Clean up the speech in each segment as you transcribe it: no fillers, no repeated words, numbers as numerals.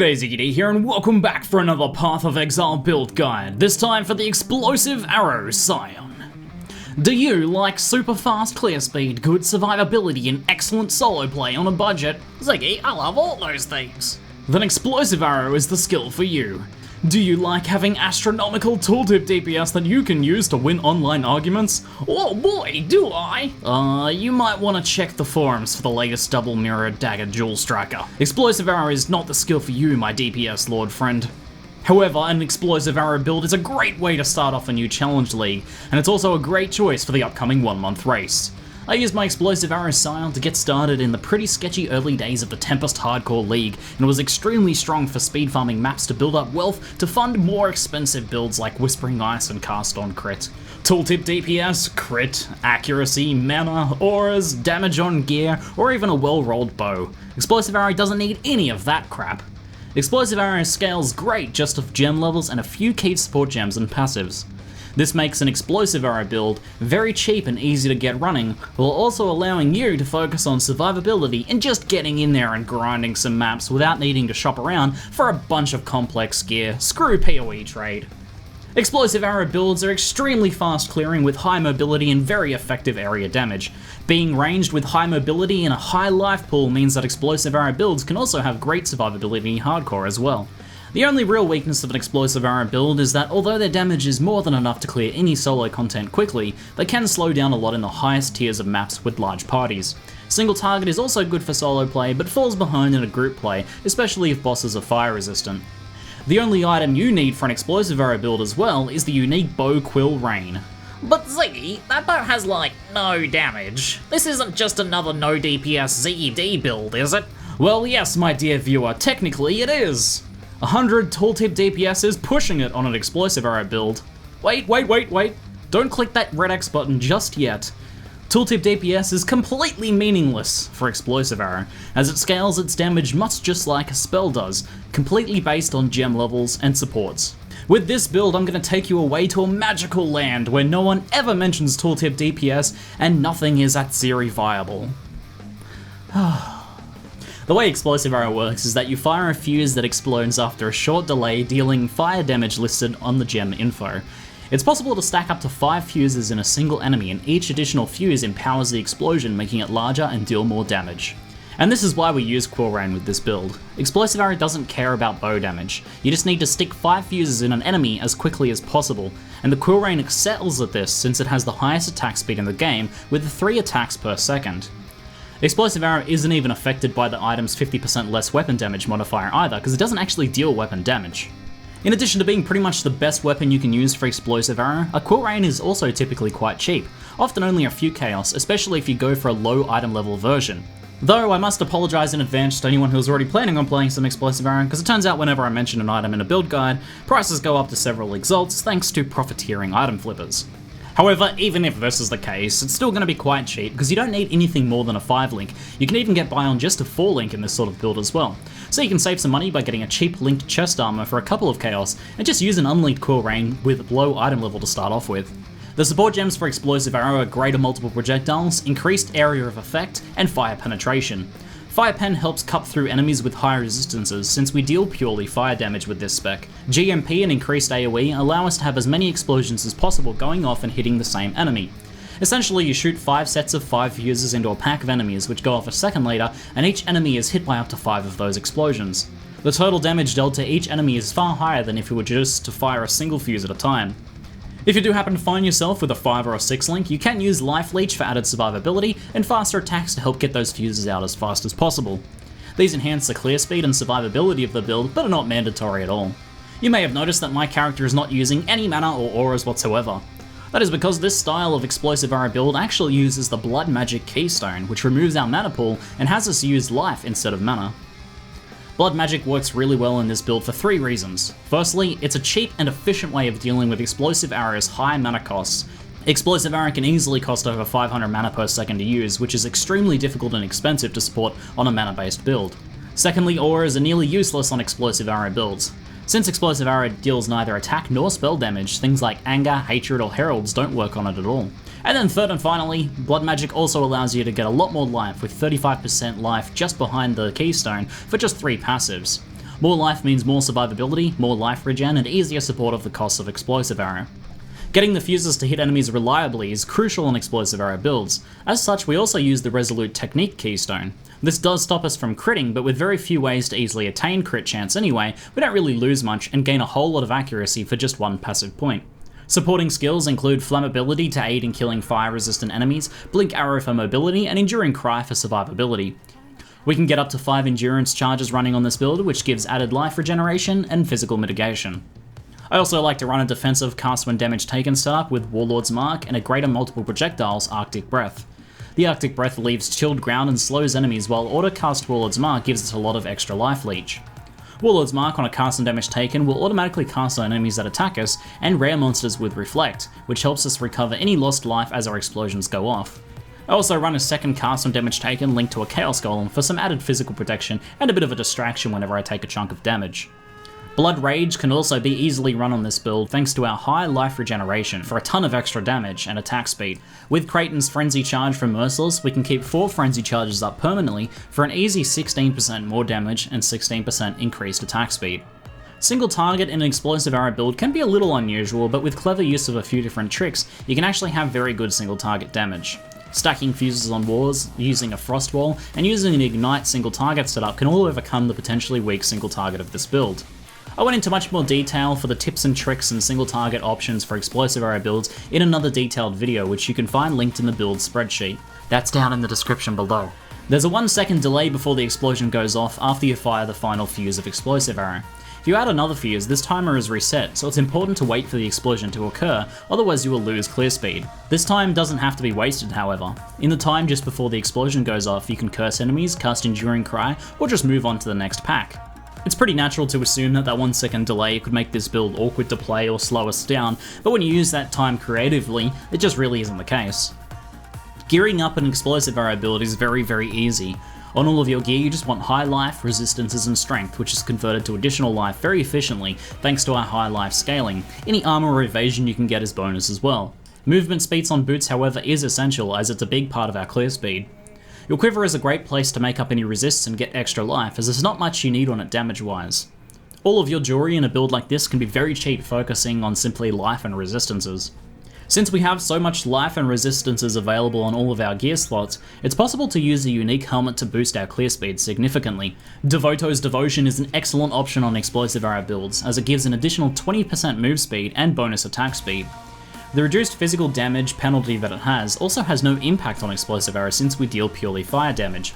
G'day, ZiggyD here, and welcome back for another Path of Exile build guide, this time for the Explosive Arrow Scion. Do you like super fast clear speed, good survivability, and excellent solo play on a budget? Ziggy, I love all those things. Then Explosive Arrow is the skill for you. Do you like having astronomical tooltip DPS that you can use to win online arguments? Oh boy, do I! You might want to check the forums for the latest double mirror dagger dual striker. Explosive Arrow is not the skill for you, my DPS lord friend. However, an Explosive Arrow build is a great way to start off a new challenge league, and it's also a great choice for the upcoming 1-month race. I used my Explosive Arrow Scion to get started in the pretty sketchy early days of the Tempest Hardcore League, and was extremely strong for speed farming maps to build up wealth to fund more expensive builds like Whispering Ice and Cast on Crit. Tooltip DPS, crit, accuracy, mana, auras, damage on gear, or even a well-rolled bow. Explosive Arrow doesn't need any of that crap. Explosive Arrow scales great just off gem levels and a few key support gems and passives. This makes an Explosive Arrow build very cheap and easy to get running, while also allowing you to focus on survivability and just getting in there and grinding some maps without needing to shop around for a bunch of complex gear. Screw PoE trade. Explosive Arrow builds are extremely fast clearing with high mobility and very effective area damage. Being ranged with high mobility and a high life pool means that Explosive Arrow builds can also have great survivability in hardcore as well. The only real weakness of an Explosive Arrow build is that although their damage is more than enough to clear any solo content quickly, they can slow down a lot in the highest tiers of maps with large parties. Single target is also good for solo play, but falls behind in a group play, especially if bosses are fire resistant. The only item you need for an Explosive Arrow build as well is the unique Bow Quill Rain. But Ziggy, that bow has like no damage. This isn't just another no DPS ZiggyD build, is it? Well yes, my dear viewer, technically it is. 100 tooltip DPS is pushing it on an Explosive Arrow build. Wait, don't click that red X button just yet. Tooltip DPS is completely meaningless for Explosive Arrow, as it scales its damage much just like a spell does, completely based on gem levels and supports. With this build, I'm going to take you away to a magical land where no one ever mentions tooltip DPS and nothing is at zero viable. The way Explosive Arrow works is that you fire a fuse that explodes after a short delay, dealing fire damage listed on the gem info. It's possible to stack up to 5 fuses in a single enemy, and each additional fuse empowers the explosion, making it larger and deal more damage. And this is why we use Quill Rain with this build. Explosive Arrow doesn't care about bow damage. You just need to stick 5 fuses in an enemy as quickly as possible, and the Quill Rain excels at this since it has the highest attack speed in the game with 3 attacks per second. Explosive Arrow isn't even affected by the item's 50% less weapon damage modifier either, because it doesn't actually deal weapon damage. In addition to being pretty much the best weapon you can use for Explosive Arrow, a Quill Rain is also typically quite cheap, often only a few chaos, especially if you go for a low item level version. Though I must apologise in advance to anyone who's already planning on playing some Explosive Arrow, because it turns out whenever I mention an item in a build guide, prices go up to several exalts thanks to profiteering item flippers. However, even if this is the case, it's still going to be quite cheap because you don't need anything more than a 5 link. You can even get by on just a 4 link in this sort of build as well. So you can save some money by getting a cheap linked chest armor for a couple of chaos, and just use an unlinked Quill Rain with low item level to start off with. The support gems for Explosive Arrow are greater multiple projectiles, increased area of effect, and fire penetration. Fire Pen helps cut through enemies with high resistances since we deal purely fire damage with this spec. GMP and increased AoE allow us to have as many explosions as possible going off and hitting the same enemy. Essentially, you shoot 5 sets of 5 fuses into a pack of enemies which go off a second later, and each enemy is hit by up to 5 of those explosions. The total damage dealt to each enemy is far higher than if you were just to fire a single fuse at a time. If you do happen to find yourself with a 5 or a 6 link, you can use Life Leech for added survivability and faster attacks to help get those fuses out as fast as possible. These enhance the clear speed and survivability of the build, but are not mandatory at all. You may have noticed that my character is not using any mana or auras whatsoever. That is because this style of Explosive Arrow build actually uses the Blood Magic Keystone, which removes our mana pool and has us use life instead of mana. Blood Magic works really well in this build for 3 reasons. Firstly, it's a cheap and efficient way of dealing with Explosive Arrow's high mana costs. Explosive Arrow can easily cost over 500 mana per second to use, which is extremely difficult and expensive to support on a mana-based build. Secondly, auras are nearly useless on Explosive Arrow builds. Since Explosive Arrow deals neither attack nor spell damage, things like Anger, Hatred, or Heralds don't work on it at all. And then third and finally, Blood Magic also allows you to get a lot more life with 35% life just behind the Keystone for just 3 passives. More life means more survivability, more life regen, and easier support of the cost of Explosive Arrow. Getting the fuses to hit enemies reliably is crucial in Explosive Arrow builds. As such, we also use the Resolute Technique keystone. This does stop us from critting, but with very few ways to easily attain crit chance anyway, we don't really lose much and gain a whole lot of accuracy for just one passive point. Supporting skills include Flammability to aid in killing fire-resistant enemies, Blink Arrow for mobility, and Enduring Cry for survivability. We can get up to 5 endurance charges running on this build, which gives added life regeneration and physical mitigation. I also like to run a defensive cast when damage taken setup with Warlord's Mark and a greater multiple projectiles Arctic Breath. The Arctic Breath leaves chilled ground and slows enemies, while auto-cast Warlord's Mark gives us a lot of extra life leech. Warlord's Mark on a cast and damage taken will automatically cast on enemies that attack us, and rare monsters with Reflect, which helps us recover any lost life as our explosions go off. I also run a second cast on damage taken linked to a Chaos Golem for some added physical protection and a bit of a distraction whenever I take a chunk of damage. Blood Rage can also be easily run on this build thanks to our high life regeneration for a ton of extra damage and attack speed. With Kraton's Frenzy Charge from Merciless, we can keep 4 Frenzy Charges up permanently for an easy 16% more damage and 16% increased attack speed. Single target in an Explosive Arrow build can be a little unusual, but with clever use of a few different tricks, you can actually have very good single target damage. Stacking fuses on walls, using a Frost Wall, and using an Ignite single target setup can all overcome the potentially weak single target of this build. I went into much more detail for the tips and tricks and single target options for Explosive Arrow builds in another detailed video, which you can find linked in the build spreadsheet. That's down in the description below. There's a 1-second delay before the explosion goes off after you fire the final fuse of Explosive Arrow. If you add another fuse, this timer is reset, so it's important to wait for the explosion to occur, otherwise you will lose clear speed. This time doesn't have to be wasted, however. In the time just before the explosion goes off, you can curse enemies, cast Enduring Cry, or just move on to the next pack. It's pretty natural to assume that 1-second delay could make this build awkward to play or slow us down, but when you use that time creatively, it just really isn't the case. Gearing up an Explosive Arrow build is very easy. On all of your gear, you just want high life, resistances, and strength, which is converted to additional life very efficiently thanks to our high life scaling. Any armor or evasion you can get is bonus as well. Movement speeds on boots, however, is essential as it's a big part of our clear speed. Your quiver is a great place to make up any resists and get extra life, as there's not much you need on it damage-wise. All of your jewelry in a build like this can be very cheap, focusing on simply life and resistances. Since we have so much life and resistances available on all of our gear slots, it's possible to use a unique helmet to boost our clear speed significantly. Devoto's Devotion is an excellent option on Explosive Arrow builds, as it gives an additional 20% move speed and bonus attack speed. The reduced physical damage penalty that it has also has no impact on Explosive Arrow since we deal purely fire damage.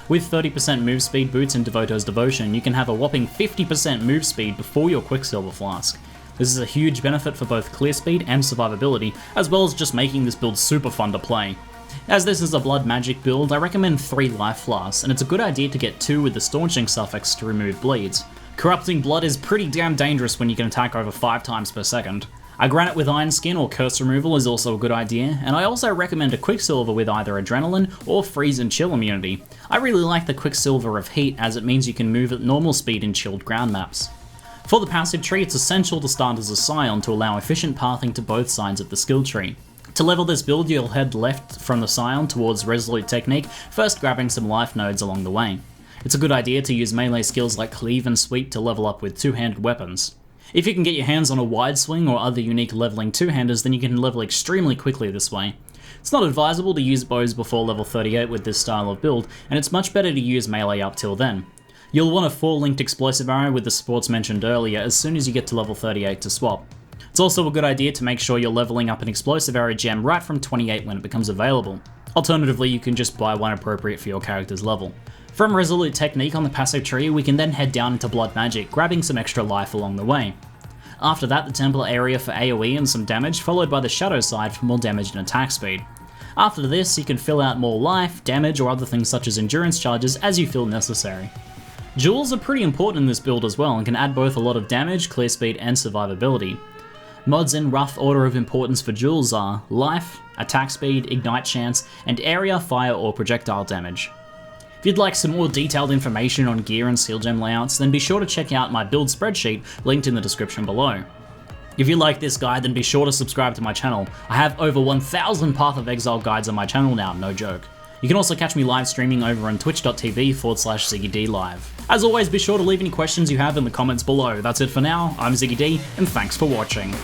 With 30% move speed boots in Devoto's Devotion, you can have a whopping 50% move speed before your Quicksilver Flask. This is a huge benefit for both clear speed and survivability, as well as just making this build super fun to play. As this is a blood magic build, I recommend 3 life flasks, and it's a good idea to get 2 with the staunching suffix to remove bleeds. Corrupting blood is pretty damn dangerous when you can attack over 5 times per second. A Granite with Iron Skin or Curse Removal is also a good idea, and I also recommend a Quicksilver with either Adrenaline or Freeze and Chill immunity. I really like the Quicksilver of Heat as it means you can move at normal speed in chilled ground maps. For the passive tree, it's essential to start as a Scion to allow efficient pathing to both sides of the skill tree. To level this build, you'll head left from the Scion towards Resolute Technique, first grabbing some life nodes along the way. It's a good idea to use melee skills like Cleave and Sweep to level up with two-handed weapons. If you can get your hands on a Wide Swing or other unique leveling two-handers, then you can level extremely quickly this way. It's not advisable to use bows before level 38 with this style of build, and it's much better to use melee up till then. You'll want a 4-linked Explosive Arrow with the supports mentioned earlier as soon as you get to level 38 to swap. It's also a good idea to make sure you're leveling up an Explosive Arrow gem right from 28 when it becomes available. Alternatively, you can just buy one appropriate for your character's level. From Resolute Technique on the passive tree, we can then head down into Blood Magic, grabbing some extra life along the way. After that, the Temple area for AoE and some damage, followed by the Shadow side for more damage and attack speed. After this, you can fill out more life, damage, or other things such as endurance charges as you feel necessary. Jewels are pretty important in this build as well and can add both a lot of damage, clear speed, and survivability. Mods in rough order of importance for jewels are life, attack speed, ignite chance, and area, fire, or projectile damage. If you'd like some more detailed information on gear and seal gem layouts, then be sure to check out my build spreadsheet linked in the description below. If you like this guide, then be sure to subscribe to my channel. I have over 1,000 Path of Exile guides on my channel now, no joke. You can also catch me live streaming over on twitch.tv/ZiggyD live. As always, be sure to leave any questions you have in the comments below. That's it for now, I'm ZiggyD, and thanks for watching.